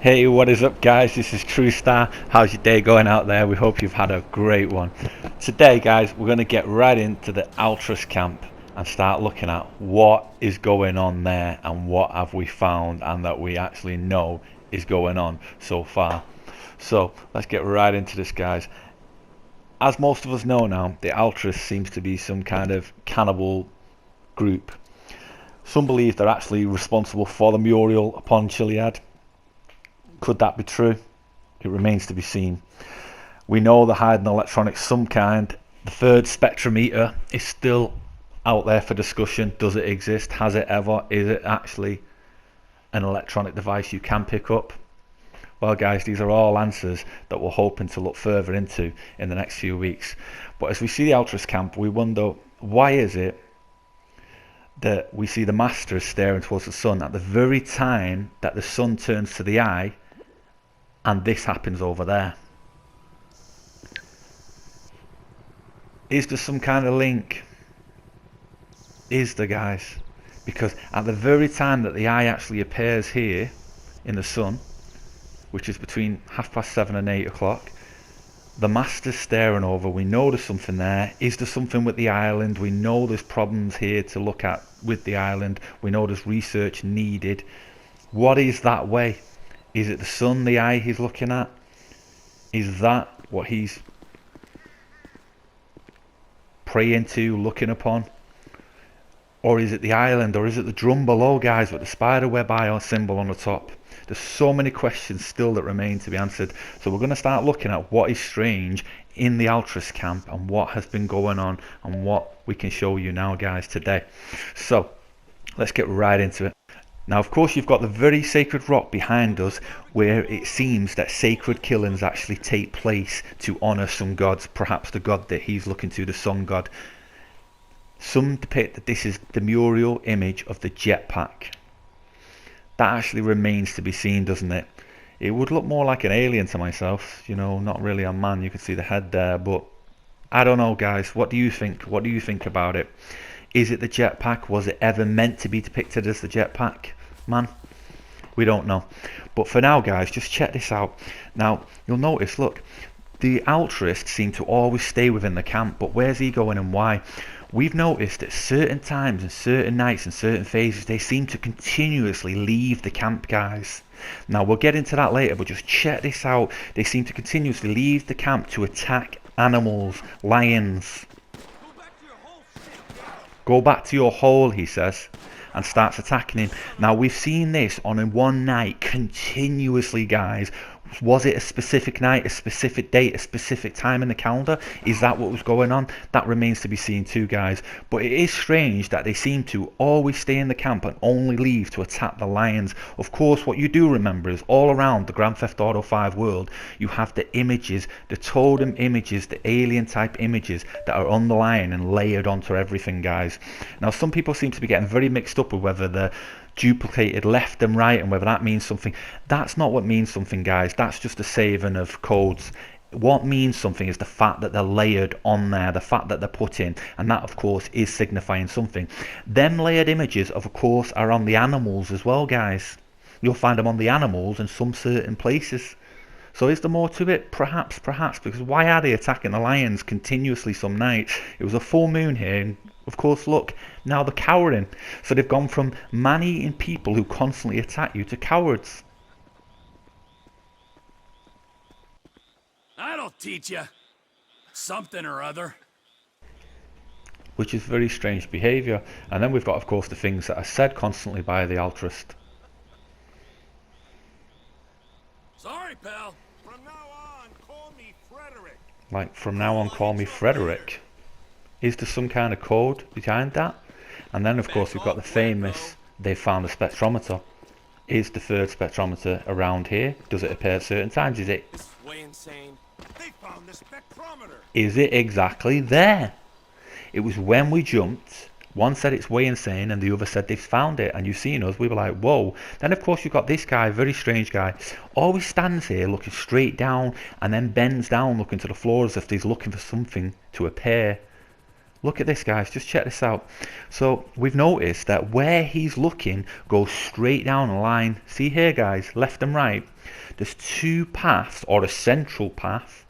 Hey, what is up, guys? This is True Star. How's your day going out there? We hope you've had a great one. Today, guys, we're going to get right into the Altruist camp and start looking at what is going on there and what have we found and that we actually know is going on so far. So let's get right into this, guys. As most of us know now, the Altruist seems to be some kind of cannibal group. Some believe they're actually responsible for the mural upon Chiliad. Could that be true? It remains to be seen. We know they're hiding electronics of some kind. The third spectrometer is still out there for discussion. Does it exist? Has it ever? Is it actually an electronic device you can pick up? Well, guys, these are all answers that we're hoping to look further into in the next few weeks. But as we see the Altruist camp, we wonder, why is it that we see the Master staring towards the sun at the very time that the sun turns to the eye, and this happens over there? Is there some kind of link? Is there, guys? Because at the very time that the eye actually appears here in the sun, which is between 7:30 and 8 o'clock, the Master's staring over. We know there's something there. Is there something with the island? We know there's problems here to look at with the island. We know there's research needed. What is that way? Is it the sun, the eye he's looking at? Is that what he's praying to, looking upon? Or is it the island? Or is it the drum below, guys, with the spider web eye symbol on the top? There's so many questions still that remain to be answered. So we're going to start looking at what is strange in the Altruist camp and what has been going on and what we can show you now, guys, today. So let's get right into it. Now, of course, you've got the very sacred rock behind us where it seems that sacred killings actually take place to honour some gods, perhaps the god that he's looking to, the sun god. Some depict that this is the mural image of the Jetpack. That actually remains to be seen, doesn't it? It would look more like an alien to myself, you know, not really a man. You can see the head there, but I don't know, guys. What do you think? What do you think about it? Is it the Jetpack? Was it ever meant to be depicted as the Jetpack man? We don't know. But for now, guys, just check this out. Now, you'll notice, look, the Altruists seem to always stay within the camp, but where's he going and why? We've noticed at certain times and certain nights and certain phases, they seem to continuously leave the camp, guys. Now, we'll get into that later, but just check this out. They seem to continuously leave the camp to attack animals, lions. Go back to your hole, he says, and starts attacking him. Now, we've seen this on a one night continuously, guys. Was it a specific night, a specific date, a specific time in the calendar? Is that what was going on? That remains to be seen too, guys. But it is strange that they seem to always stay in the camp and only leave to attack the lions. Of course, what you do remember is all around the Grand Theft Auto 5 world, you have the images, the totem images, the alien type images that are on the lion and layered onto everything, guys. Now, some people seem to be getting very mixed up with whether the duplicated left and right and whether that means something. That's not what means something, guys. That's just a saving of codes. What means something is the fact that they're layered on there, the fact that they're put in, and that of course is signifying something. Them layered images of course are on the animals as well, guys. You'll find them on the animals in some certain places. So is there more to it? Perhaps, because why are they attacking the lions continuously some nights? It was a full moon here, and of course, look, now they're cowering. So they've gone from man-eating people who constantly attack you to cowards. That'll teach you something or other. Which is very strange behaviour. And then we've got, of course, the things that are said constantly by the Altruist. Sorry, pal. From now on, call me Frederick. Like, from now on, call me Frederick. Is there some kind of code behind that? And then, of course, we've got the famous, they found a spectrometer. Is the third spectrometer around here? Does it appear at certain times? Is it? This is way insane. They found the spectrometer. Is it exactly there? It was when we jumped. One said it's way insane and the other said they've found it, and you've seen us. We were like, whoa. Then of course you've got this guy, very strange guy, always stands here looking straight down and then bends down looking to the floor as if he's looking for something to appear. Look at this, guys, just check this out. So we've noticed that where he's looking goes straight down a line. See here, guys, left and right. There's two paths, or a central path,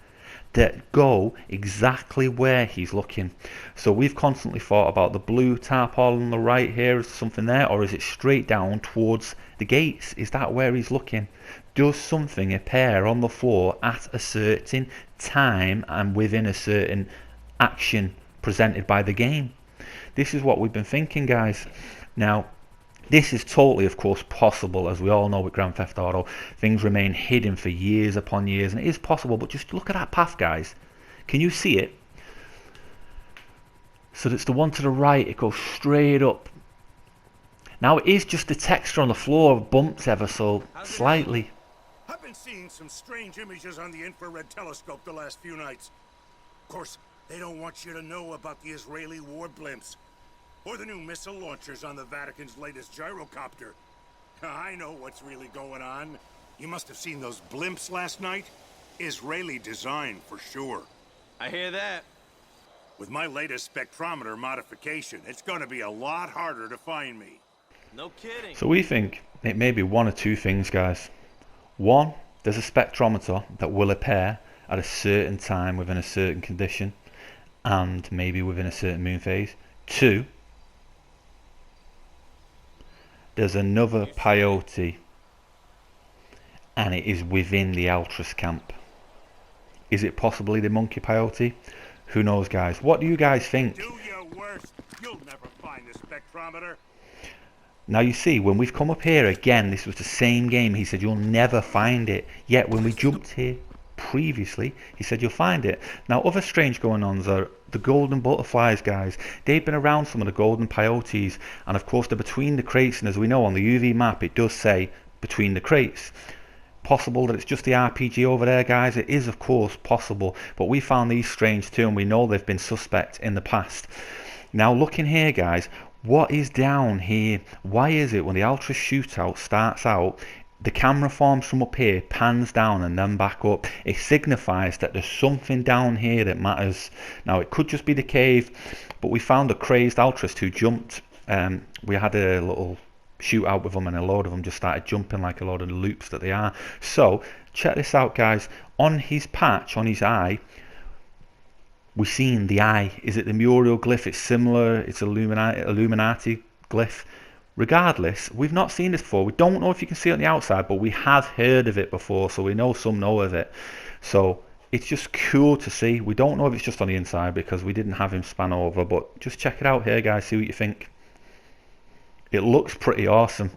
that go exactly where he's looking. So we've constantly thought about the blue tarpaulin on the right here, is something there, or is it straight down towards the gates? Is that where he's looking? Does something appear on the floor at a certain time and within a certain action presented by the game? This is what we've been thinking, guys. Now, this is totally, of course, possible. As we all know with Grand Theft Auto, things remain hidden for years upon years, and it is possible, but just look at that path, guys. Can you see it? So that's the one to the right, it goes straight up. Now it is just the texture on the floor bumps ever so slightly. I've been seeing some strange images on the infrared telescope the last few nights. Of course, they don't want you to know about the Israeli war blimps. Or the new missile launchers on the Vatican's latest gyrocopter. I know what's really going on. You must have seen those blimps last night. Israeli design, for sure. I hear that. With my latest spectrometer modification, it's gonna be a lot harder to find me. No kidding. So we think it may be one or two things, guys. One, there's a spectrometer that will appear at a certain time within a certain condition, and maybe within a certain moon phase. Two, there's another peyote, and it is within the Altruis camp. Is it possibly the monkey peyote? Who knows, guys? What do you guys think? Do your worst. You'll never find the spectrometer. Now you see, when we've come up here again, this was the same game. He said you'll never find it. Yet when we jumped here previously, he said you'll find it. Now other strange going-ons are the golden butterflies, guys. They've been around some of the golden peyotes, and of course they're between the crates, and as we know on the UV map it does say between the crates. Possible that it's just the RPG over there, guys. It is of course possible, but we found these strange too, and we know they've been suspect in the past. Now looking here, guys, what is down here? Why is it when the Altruis shootout starts out, the camera forms from up here, pans down and then back up? It signifies that there's something down here that matters. Now it could just be the cave, but we found a crazed Altruis who jumped. We had a little shootout with them, and a load of them just started jumping like a load of loops that they are. So check this out, guys. On his patch, on his eye, we've seen the eye. Is it the Muriel glyph? It's similar. It's Illuminati glyph. Regardless, we've not seen this before. We don't know if you can see it on the outside, but we have heard of it before, so we know some know of it. So it's just cool to see. We don't know if it's just on the inside because we didn't have him span over, but just check it out here, guys. See what you think. It looks pretty awesome.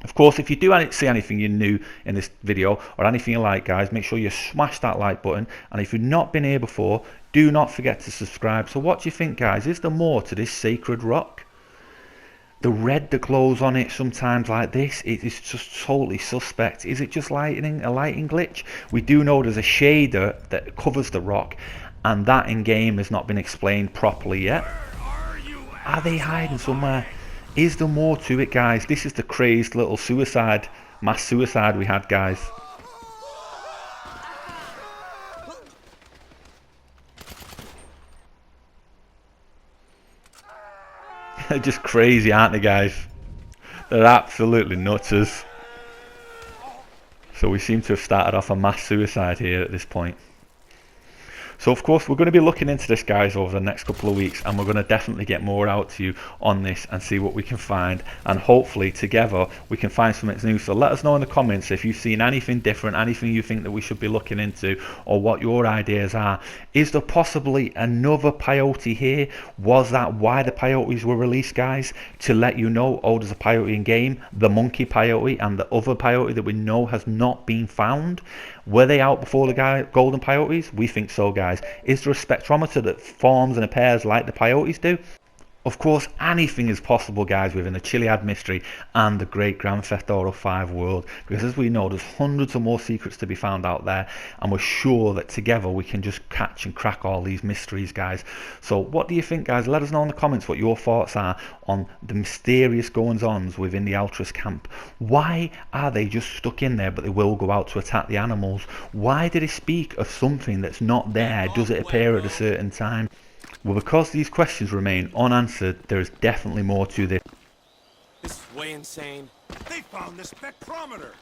Of course, if you do see anything you new in this video or anything you like, guys, make sure you smash that like button. And if you've not been here before, do not forget to subscribe. So what do you think, guys? Is there more to this sacred rock? The red that glows on it sometimes like this, it is just totally suspect. Is it just a lighting glitch? We do know there's a shader that covers the rock, and that in game has not been explained properly yet. Are they hiding somewhere? Is there more to it, guys? This is the crazed little suicide, mass suicide we had, guys. They're just crazy, aren't they, guys? They're absolutely nutters. So we seem to have started off a mass suicide here at this point. So of course we're going to be looking into this, guys, over the next couple of weeks, and we're going to definitely get more out to you on this and see what we can find, and hopefully together we can find something new. So let us know in the comments if you've seen anything different, anything you think that we should be looking into, or what your ideas are. Is there possibly another peyote here? Was that why the peyotes were released, guys? To let you know, oh, there's a peyote in game, the monkey peyote and the other peyote that we know has not been found. Were they out before the golden peyotes? We think so, guys. Is there a spectrometer that forms and appears like the peyotes do? Of course, anything is possible, guys, within the Chiliad mystery and the great Grand Theft Auto 5 world, because as we know, there's hundreds of more secrets to be found out there, and we're sure that together we can just catch and crack all these mysteries, guys. So what do you think, guys? Let us know in the comments what your thoughts are on the mysterious goings-ons within the Altruis camp. Why are they just stuck in there, but they will go out to attack the animals? Why do they speak of something that's not there? Does it appear at a certain time? Well, because these questions remain unanswered, there is definitely more to this. This is way insane. They found the spectrometer.